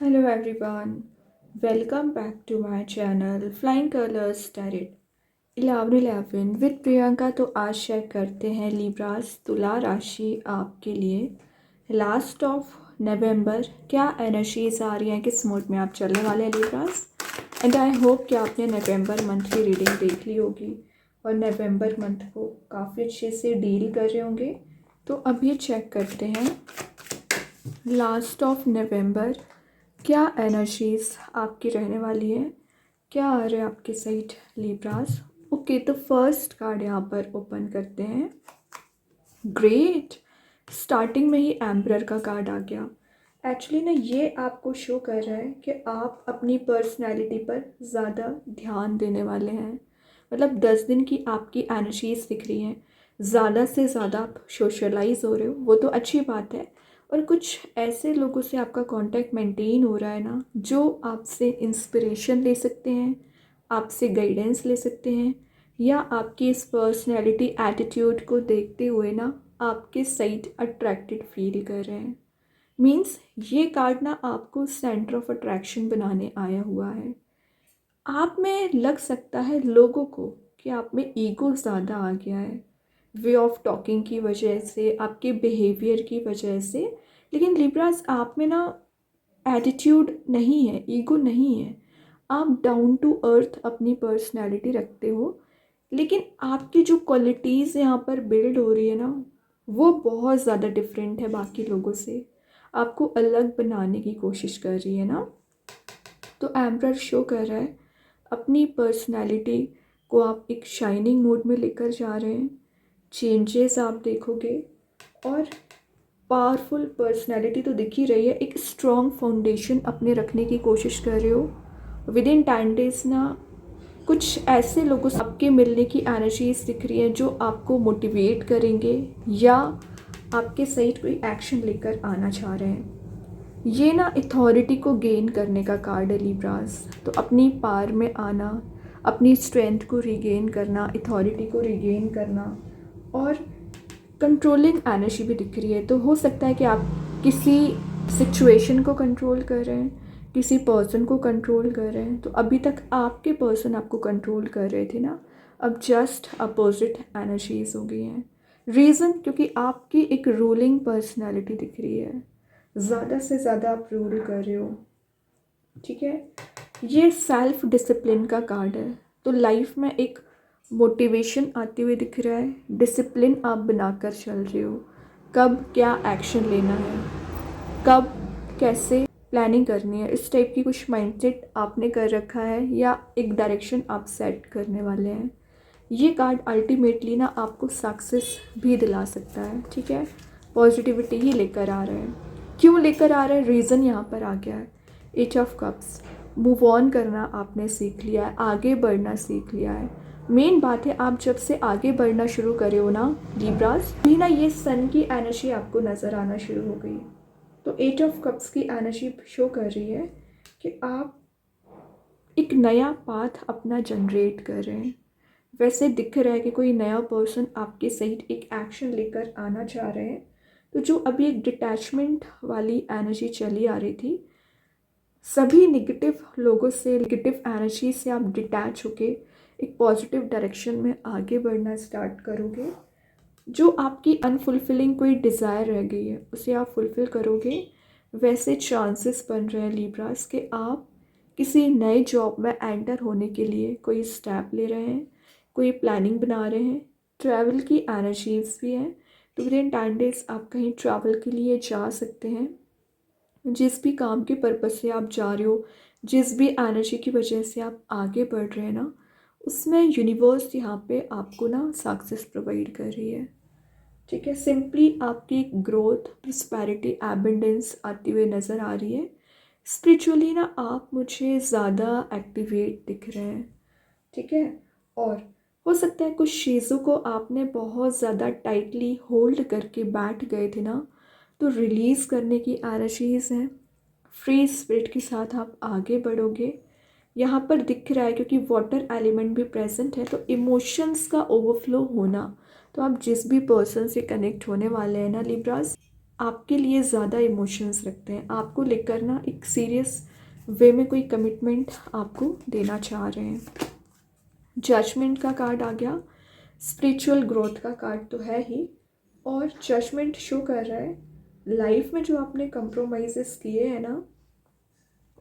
Hello everyone, welcome back to my channel Flying Colors Tarot 1111 with Priyanka. तो आज share करते हैं लिब्रास तुला राशि आपके लिए लास्ट ऑफ नवंबर क्या एनर्जीज आ रही हैं, किस मूड में आप चलने वाले हैं लिब्रास। एंड आई होप कि आपने नवंबर मंथ की रीडिंग देख ली होगी और नवंबर मंथ को काफ़ी अच्छे से डील कर रहे होंगे। तो अभी चेक करते हैं लास्ट ऑफ नवंबर क्या एनर्जीज आपकी रहने वाली है, क्या आ रहा है आपके साइड लिब्रास। ओके, तो फर्स्ट कार्ड यहाँ पर ओपन करते हैं। ग्रेट, स्टार्टिंग में ही एम्परर का कार्ड आ गया। एक्चुअली ना ये आपको शो कर रहा है कि आप अपनी पर्सनैलिटी पर ज़्यादा ध्यान देने वाले हैं। मतलब 10 दिन की आपकी एनर्जीज दिख रही हैं, ज़्यादा से ज़्यादा आप सोशलाइज हो रहे हो, वो तो अच्छी बात है। और कुछ ऐसे लोगों से आपका कांटेक्ट मेंटेन हो रहा है ना, जो आपसे इंस्पिरेशन ले सकते हैं, आपसे गाइडेंस ले सकते हैं, या आपकी इस पर्सनैलिटी एटीट्यूड को देखते हुए ना आपके साइड अट्रैक्टेड फील कर रहे हैं। मीन्स ये कार्ड ना आपको सेंटर ऑफ अट्रैक्शन बनाने आया हुआ है। आप में लग सकता है लोगों को कि आप में ईगो ज़्यादा आ गया है, वे ऑफ टॉकिंग की वजह से, आपके बिहेवियर की वजह से। लेकिन लिब्रास आप में ना एटीट्यूड नहीं है, ईगो नहीं है। आप डाउन टू अर्थ अपनी पर्सनैलिटी रखते हो, लेकिन आपकी जो क्वालिटीज़ यहाँ पर बिल्ड हो रही है ना, वो बहुत ज़्यादा डिफरेंट है बाकी लोगों से, आपको अलग बनाने की कोशिश कर रही है ना। तो एम्परर शो कर रहा है अपनी पर्सनैलिटी को आप एक शाइनिंग मोड में लेकर जा रहे हैं। चेंजेस आप देखोगे और पावरफुल पर्सनैलिटी तो दिख ही रही है, एक स्ट्रॉन्ग फाउंडेशन अपने रखने की कोशिश कर रहे हो। विद इन 10 डेज ना कुछ ऐसे लोगों से आपके मिलने की एनर्जीज दिख रही है जो आपको मोटिवेट करेंगे या आपके साइड कोई एक्शन लेकर आना चाह रहे हैं। ये ना अथॉरिटी को गेन करने का कार्ड है लिब्रास। तो अपनी पार में आना, अपनी स्ट्रेंथ को रिगेन करना, अथॉरिटी को रिगेन करना, और कंट्रोलिंग एनर्जी भी दिख रही है। तो हो सकता है कि आप किसी सिचुएशन को कंट्रोल कर रहे हैं, किसी पर्सन को कंट्रोल कर रहे हैं। तो अभी तक आपके पर्सन आपको कंट्रोल कर रहे थे ना, अब जस्ट अपोजिट एनर्जीज हो गई हैं। रीज़न क्योंकि आपकी एक रूलिंग पर्सनैलिटी दिख रही है, ज़्यादा से ज़्यादा आप रूल कर रहे हो। ठीक है, ये सेल्फ डिसिप्लिन का कार्ड है। तो लाइफ में एक मोटिवेशन आती हुई दिख रहा है, डिसिप्लिन आप बनाकर चल रहे हो। कब क्या एक्शन लेना है, कब कैसे प्लानिंग करनी है, इस टाइप की कुछ माइंडसेट आपने कर रखा है, या एक डायरेक्शन आप सेट करने वाले हैं। ये कार्ड अल्टीमेटली ना आपको सक्सेस भी दिला सकता है। ठीक है, पॉजिटिविटी ही लेकर आ रहा है। क्यों लेकर आ रहा है, रीज़न यहाँ पर आ गया है। Eight of cups, move on करना आपने सीख लिया है, आगे बढ़ना सीख लिया है। मेन बात है, आप जब से आगे बढ़ना शुरू करे हो ना लिब्रास, भी ना ये सन की एनर्जी आपको नज़र आना शुरू हो गई। तो एट ऑफ कप्स की एनर्जी शो कर रही है कि आप एक नया पाथ अपना जनरेट कर रहे हैं। वैसे दिख रहा है कि कोई नया पर्सन आपके साइड एक एक्शन लेकर आना चाह रहे हैं। तो जो अभी एक डिटैचमेंट वाली एनर्जी चली आ रही थी, सभी नेगेटिव लोगों से, नेगेटिव एनर्जी से आप डिटैच होके एक पॉजिटिव डायरेक्शन में आगे बढ़ना स्टार्ट करोगे। जो आपकी अनफुलफिलिंग कोई डिज़ायर रह गई है उसे आप फुलफ़िल करोगे। वैसे चांसेस बन रहे हैं लिब्रास के आप किसी नए जॉब में एंटर होने के लिए कोई स्टेप ले रहे हैं, कोई प्लानिंग बना रहे हैं। ट्रैवल की एनर्जीज भी हैं, तो विद इन 10 डेज आप कहीं ट्रैवल के लिए जा सकते हैं। जिस भी काम के पर्पज़ से आप जा रहे हो, जिस भी एनर्जी की वजह से आप आगे बढ़ रहे हैं ना, उसमें यूनिवर्स यहाँ पे आपको ना सक्सेस प्रोवाइड कर रही है। ठीक है, सिंपली आपकी ग्रोथ, प्रॉस्पेरिटी, एबंडेंस आती हुई नज़र आ रही है। स्पिरिचुअली ना आप मुझे ज़्यादा एक्टिवेट दिख रहे हैं। ठीक है, और हो सकता है कुछ चीज़ों को आपने बहुत ज़्यादा टाइटली होल्ड करके बैठ गए थे ना, तो रिलीज़ करने की एनर्जीज़ हैं। फ्री स्पिरिट के साथ आप आगे बढ़ोगे। यहाँ पर दिख रहा है क्योंकि वाटर एलिमेंट भी प्रेजेंट है, तो इमोशंस का ओवरफ्लो होना। तो आप जिस भी पर्सन से कनेक्ट होने वाले हैं ना लिब्रास, आपके लिए ज़्यादा इमोशंस रखते हैं, आपको लेकर ना एक सीरियस वे में कोई कमिटमेंट आपको देना चाह रहे हैं। जजमेंट का कार्ड आ गया, स्पिरिचुअल ग्रोथ का कार्ड तो है ही, और जजमेंट शो कर रहा है लाइफ में जो आपने कंप्रोमाइज़ेस किए हैं ना,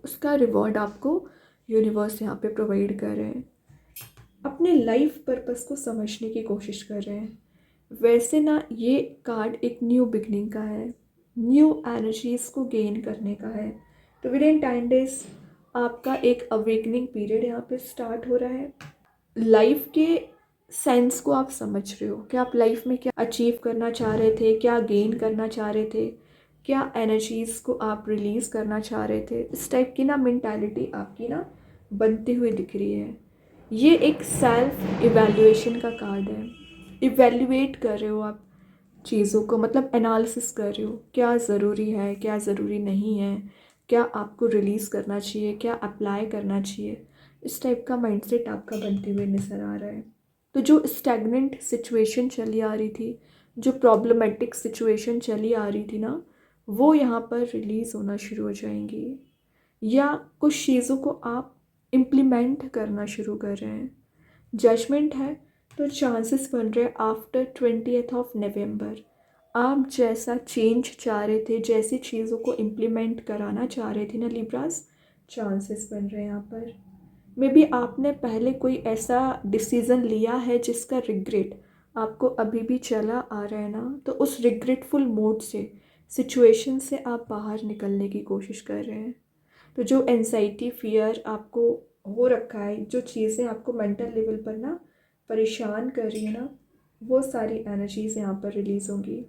उसका रिवॉर्ड आपको यूनिवर्स यहाँ पे प्रोवाइड कर रहे हैं। अपने लाइफ पर्पस को समझने की कोशिश कर रहे हैं। वैसे ना ये कार्ड एक न्यू बिगनिंग का है, न्यू एनर्जीज़ को गेन करने का है। तो विद इन 10 डेज आपका एक अवेकनिंग पीरियड यहाँ पे स्टार्ट हो रहा है। लाइफ के सेंस को आप समझ रहे हो कि आप लाइफ में क्या अचीव करना चाह रहे थे, क्या गेन करना चाह रहे थे, क्या एनर्जीज़ को आप रिलीज़ करना चाह रहे थे। इस टाइप की ना मेंटालिटी आपकी ना बनती हुई दिख रही है। ये एक सेल्फ इवैल्यूएशन का कार्ड है। इवैल्यूएट कर रहे हो आप चीज़ों को, मतलब एनालिसिस कर रहे हो क्या ज़रूरी है, क्या ज़रूरी नहीं है, क्या आपको रिलीज़ करना चाहिए, क्या अप्लाई करना चाहिए। इस टाइप का माइंडसेट आपका बनते हुए नज़र आ रहा है। तो जो स्टैग्नेंट सिचुएशन चली आ रही थी, जो प्रॉब्लमेटिक सिचुएशन चली आ रही थी ना, वो यहाँ पर रिलीज़ होना शुरू हो जाएंगी, या कुछ चीज़ों को आप इम्प्लीमेंट करना शुरू कर रहे हैं। जजमेंट है तो चांसेस बन रहे आफ्टर 20th ऑफ नवंबर आप जैसा चेंज चाह रहे थे, जैसी चीज़ों को इम्प्लीमेंट कराना चाह रहे थे ना लिब्रास, चांसेस बन रहे हैं यहाँ पर। मे बी आपने पहले कोई ऐसा डिसीज़न लिया है जिसका रिग्रेट आपको अभी भी चला आ रहा है ना, तो उस रिग्रेटफुल मोड से, सिचुएशन से आप बाहर निकलने की कोशिश कर रहे हैं। तो जो एंजाइटी, फियर आपको हो रखा है, जो चीज़ें आपको मेंटल लेवल पर ना परेशान कर रही है ना, वो सारी एनर्जीज़ यहाँ पर रिलीज़ होंगी।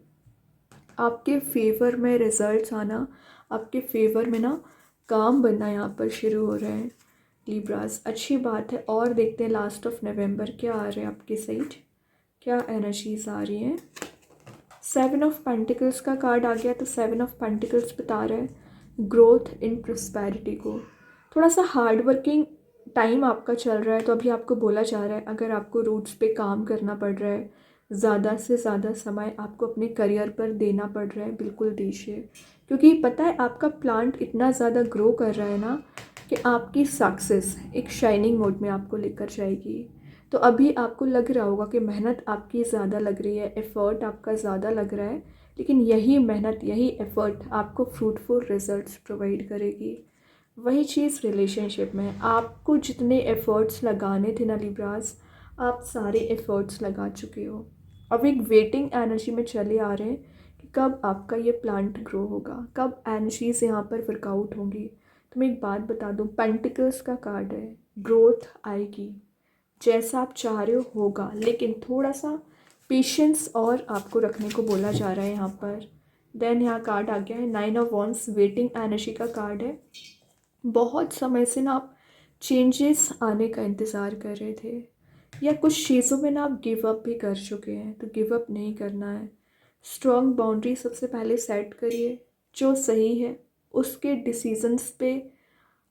आपके फेवर में रिजल्ट्स आना, आपके फेवर में ना काम बनना यहाँ पर शुरू हो रहे हैं लिब्रास। अच्छी बात है। और देखते हैं लास्ट ऑफ नवंबर क्या आ रहे हैं आपके साइड, क्या एनर्जीज़ आ रही हैं। 7 ऑफ पेंटिकल्स का कार्ड आ गया। तो 7 ऑफ पेंटिकल्स बता रहे हैं ग्रोथ इन प्रॉस्पेरिटी को। थोड़ा सा हार्ड वर्किंग टाइम आपका चल रहा है, तो अभी आपको बोला जा रहा है अगर आपको रूट्स पे काम करना पड़ रहा है, ज़्यादा से ज़्यादा समय आपको अपने करियर पर देना पड़ रहा है, बिल्कुल दीजिए। क्योंकि पता है आपका प्लांट इतना ज़्यादा ग्रो कर रहा है ना कि आपकी सक्सेस एक शाइनिंग मोड में आपको लेकर जाएगी। तो अभी आपको लग रहा होगा कि मेहनत आपकी ज़्यादा लग रही है, एफ़र्ट आपका ज़्यादा लग रहा है, लेकिन यही मेहनत, यही एफ़र्ट आपको फ्रूटफुल रिजल्ट्स प्रोवाइड करेगी। वही चीज़ रिलेशनशिप में, आपको जितने एफ़र्ट्स लगाने थे ना लिब्रास, आप सारे एफ़र्ट्स लगा चुके हो। अब एक वेटिंग एनर्जी में चले आ रहे हैं कि कब आपका ये प्लांट ग्रो होगा, कब एनर्जीज़ यहाँ पर वर्कआउट होंगी। तो मैं एक बात बता दूँ, पेंटिकल्स का कार्ड है, ग्रोथ आएगी, जैसा आप चाह रहे हो होगा, लेकिन थोड़ा सा पेशेंस और आपको रखने को बोला जा रहा है यहाँ पर। देन यहाँ कार्ड आ गया है 9 ऑफ वॉन्ड्स, वेटिंग एनर्जी का कार्ड है। बहुत समय से ना आप चेंजेस आने का इंतज़ार कर रहे थे, या कुछ चीज़ों में ना आप गिव अप भी कर चुके हैं, तो गिव अप नहीं करना है। स्ट्रॉन्ग बाउंड्री सबसे पहले सेट करिए, जो सही है उसके डिसीजंस पे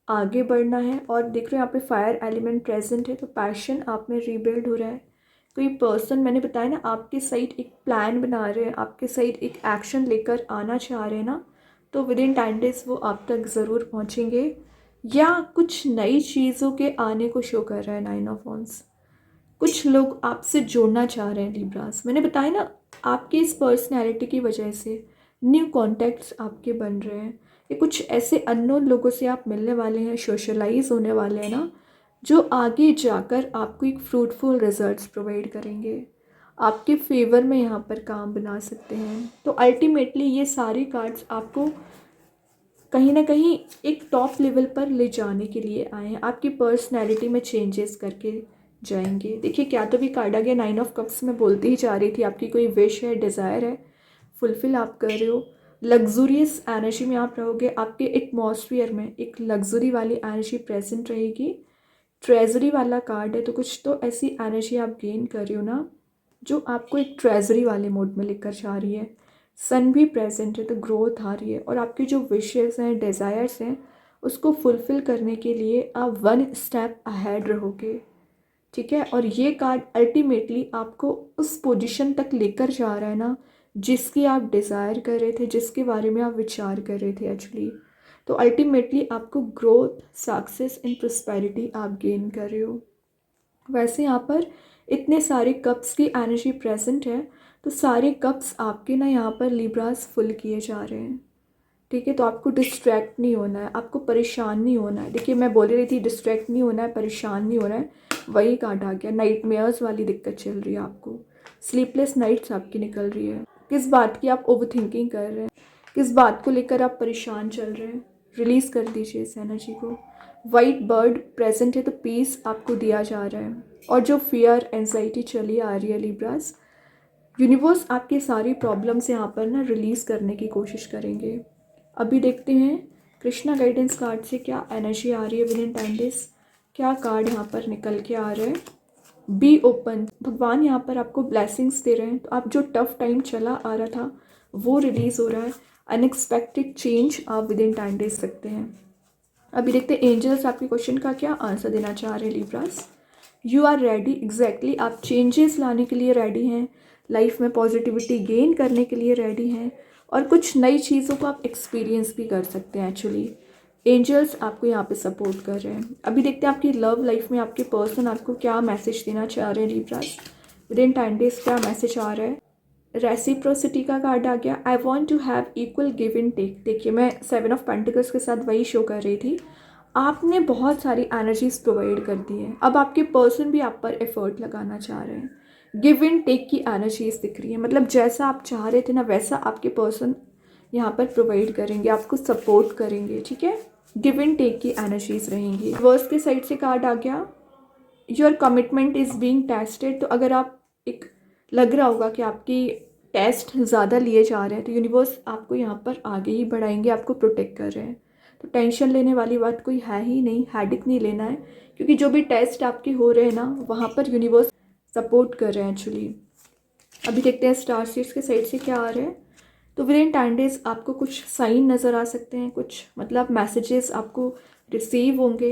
आगे बढ़ना है। और देख रहे हो यहाँ पे फायर एलिमेंट प्रेजेंट है, तो पैशन आप में रीबिल्ड हो रहा है। कोई पर्सन, मैंने बताया ना, आपके साइड एक प्लान बना रहे हैं, आपके साइड एक एक्शन लेकर आना चाह रहे हैं ना, तो विद इन 10 डेज वो आप तक ज़रूर पहुँचेंगे, या कुछ नई चीज़ों के आने को शो कर रहा है 9 ऑफ वॉन्ड्स। कुछ लोग आपसे जोड़ना चाह रहे हैं लिब्रास, मैंने बताया ना, आपकी इस पर्सनैलिटी की वजह से न्यू कॉन्टैक्ट्स आपके बन रहे हैं, या कुछ ऐसे अननोन लोगों से आप मिलने वाले हैं, सोशलाइज होने वाले हैं ना, जो आगे जाकर आपको एक फ्रूटफुल रिजल्ट्स प्रोवाइड करेंगे, आपके फेवर में यहाँ पर काम बना सकते हैं। तो अल्टीमेटली ये सारे कार्ड्स आपको कहीं ना कहीं एक टॉप लेवल पर ले जाने के लिए आए हैं, आपकी पर्सनैलिटी में चेंजेस करके जाएंगे। देखिए क्या तो भी कार्ड आ गया, 9 ऑफ कप्स में बोलती ही जा रही थी, आपकी कोई विश है, डिज़ायर है, फुलफ़िल आप कर रहे हो। लग्जूरियस एनर्जी में आप रहोगे, आपके एटमॉस्फियर में एक लग्जरी वाली एनर्जी प्रेजेंट रहेगी। ट्रेजरी वाला कार्ड है, तो कुछ तो ऐसी एनर्जी आप गेन कर रहे हो ना, जो आपको एक ट्रेजरी वाले मोड में लेकर जा रही है। सन भी प्रेजेंट है, तो ग्रोथ आ रही है, और आपकी जो विशेस हैं, डिज़ायर्स हैं, उसको फुलफ़िल करने के लिए आप 1 स्टेप अहेड रहोगे। ठीक है, और ये कार्ड अल्टीमेटली आपको उस पोजीशन तक लेकर जा रहा है ना, जिसकी आप डिज़ायर कर रहे थे, जिसके बारे में आप विचार कर रहे थे एक्चुअली। तो अल्टीमेटली आपको ग्रोथ, सक्सेस एंड प्रॉस्पेरिटी आप गेन कर रहे हो। वैसे यहाँ पर इतने सारे कप्स की एनर्जी प्रेजेंट है, तो सारे कप्स आपके ना यहाँ पर लिब्रास फुल किए जा रहे हैं। ठीक है, तो आपको डिस्ट्रैक्ट नहीं होना है, आपको परेशान नहीं होना है। देखिए मैं बोल रही थी डिस्ट्रैक्ट नहीं होना है, परेशान नहीं होना है, वही कार्ड आ गया। नाइटमेयर्स वाली दिक्कत चल रही है आपको, स्लीपलेस नाइट्स आपकी निकल रही है। किस बात की आप ओवर थिंकिंग कर रहे हैं, किस बात को लेकर आप परेशान चल रहे हैं, रिलीज़ कर दीजिए इस एनर्जी को। वाइट बर्ड प्रेजेंट है, तो पीस आपको दिया जा रहा है। और जो फियर एंजाइटी चली आ रही है लिब्रास, यूनिवर्स आपकी सारी प्रॉब्लम्स यहाँ पर ना रिलीज़ करने की कोशिश करेंगे। अभी देखते हैं कृष्णा गाइडेंस कार्ड से क्या एनर्जी आ रही है विद इन 10 डेज। क्या कार्ड यहाँ पर निकल के आ रहे हैं। बी ओपन, भगवान यहाँ पर आपको ब्लेसिंग्स दे रहे हैं। तो आप जो टफ टाइम चला आ रहा था वो रिलीज़ हो रहा है। अनएक्सपेक्टेड चेंज आप विद इन 10 डेज सकते हैं। अभी देखते हैं एंजल्स आपके क्वेश्चन का क्या आंसर देना चाह रहे हैं Libras. You are ready, exactly आप चेंजेस लाने के लिए रेडी हैं, लाइफ में पॉजिटिविटी गेन करने के लिए रेडी हैं, और कुछ नई चीज़ों को आप एक्सपीरियंस भी कर सकते हैं एक्चुअली। एंजल्स आपको यहाँ पे सपोर्ट कर रहे हैं। अभी देखते हैं आपकी लव लाइफ में आपके पर्सन आपको क्या मैसेज देना चाह रहे हैं लिब्रास। विद इन 10 डेज क्या मैसेज आ रहा है। रेसिप्रोसिटी का कार्ड आ गया। I want to have equal give and take. देखिए मैं 7 ऑफ पेंटिकल्स के साथ वही शो कर रही थी। आपने बहुत सारी एनर्जीज प्रोवाइड कर दी है, अब आपके पर्सन भी आप पर एफर्ट लगाना चाह रहे हैं। गिव एंड टेक की एनर्जीज दिख रही है, मतलब जैसा आप चाह रहे थे ना वैसा आपके पर्सन यहाँ पर प्रोवाइड करेंगे, आपको सपोर्ट करेंगे। ठीक है, गिव एंड टेक की एनर्जीज रहेंगी। वर्स के साइड से कार्ड आ गया, your commitment is being tested. तो अगर आप एक लग रहा होगा कि आपकी टेस्ट ज़्यादा लिए जा रहे हैं, तो यूनिवर्स आपको यहाँ पर आगे ही बढ़ाएंगे, आपको प्रोटेक्ट कर रहे हैं। तो टेंशन लेने वाली बात कोई है ही नहीं, हेडिक नहीं लेना है, क्योंकि जो भी टेस्ट आपके हो रहे हैं ना वहाँ पर यूनिवर्स सपोर्ट कर रहे हैं एक्चुअली। अभी देखते हैं स्टार सीड्स के साइड से क्या आ रहे हैं। तो विद इन 10 डेज आपको कुछ साइन नज़र आ सकते हैं, कुछ मतलब मैसेजेस आपको रिसीव होंगे,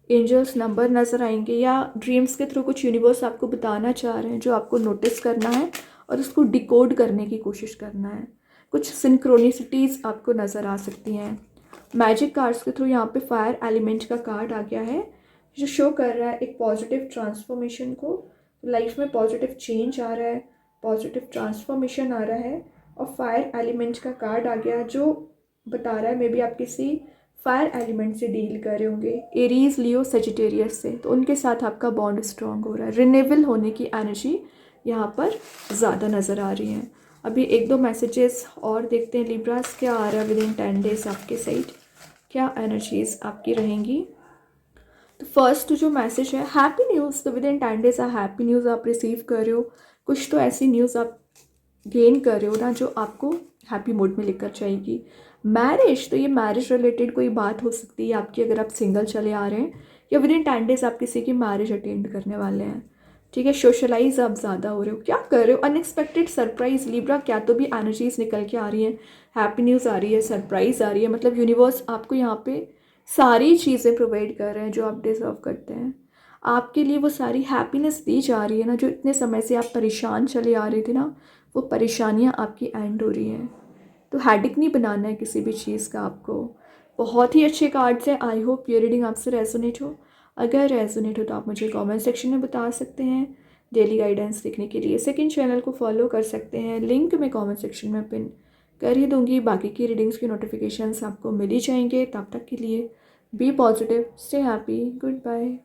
एंजल्स नंबर नज़र आएंगे, या ड्रीम्स के थ्रू कुछ यूनिवर्स आपको बताना चाह रहे हैं जो आपको नोटिस करना है और उसको डिकोड करने की कोशिश करना है। कुछ सिंक्रोनिसिटीज़ आपको नज़र आ सकती हैं। मैजिक कार्ड्स के थ्रू यहाँ पे फायर एलिमेंट का कार्ड आ गया है जो शो कर रहा है एक पॉजिटिव ट्रांसफॉर्मेशन को। लाइफ में पॉजिटिव चेंज आ रहा है, पॉजिटिव ट्रांसफॉर्मेशन आ रहा है। और फायर एलिमेंट का कार्ड आ गया जो बता रहा है मे बी आप किसी फायर एलिमेंट से डील कर रहे होंगे, एरीज, लियो, सेजिटेरियस से, तो उनके साथ आपका बॉन्ड स्ट्रांग हो रहा है। रिन्यूएबल होने की एनर्जी यहाँ पर ज़्यादा नज़र आ रही है। अभी एक दो मैसेजेस और देखते हैं लिब्रास क्या आ रहा है विद इन 10 डेज आपके साइड, क्या एनर्जीज आपकी रहेंगी। तो फर्स्ट जो मैसेज है हैप्पी न्यूज़। तो with in 10 days happy news आप रिसीव कर रहे हो, कुछ तो ऐसी न्यूज़ आप गेन कर रहे हो ना जो आपको हैप्पी मूड में लेकर जाएगी। मैरिज, तो ये मैरिज रिलेटेड कोई बात हो सकती है आपकी, अगर आप सिंगल चले आ रहे हैं, या विद इन 10 डेज आप किसी की मैरिज अटेंड करने वाले हैं। ठीक है, सोशलाइज आप ज़्यादा हो रहे हो, क्या कर रहे हो, अनएक्सपेक्टेड सरप्राइज लिब्रा। क्या तो भी एनर्जीज निकल के आ रही हैं, हैप्पी न्यूज़ आ रही है, सरप्राइज आ रही है, मतलब यूनिवर्स आपको यहाँ पे सारी चीज़ें प्रोवाइड कर रहे हैं जो आप डिजर्व करते हैं। आपके लिए वो सारी हैप्पीनेस दी जा रही है ना, जो इतने समय से आप परेशान चले आ रहे थे ना, वो परेशानियाँ आपकी एंड हो रही हैं। तो हेडिक नहीं बनाना है किसी भी चीज़ का आपको। बहुत ही अच्छे कार्ड्स हैं। आई होप ये रीडिंग आपसे रेजोनेट हो। अगर रेजोनेट हो तो आप मुझे कमेंट सेक्शन में बता सकते हैं। डेली गाइडेंस देखने के लिए सेकंड चैनल को फॉलो कर सकते हैं, लिंक मैं कमेंट सेक्शन में पिन कर ही दूँगी। बाकी की रीडिंग्स की नोटिफिकेशंस आपको मिल ही जाएंगे। तब तक के लिए be positive, stay happy, good bye.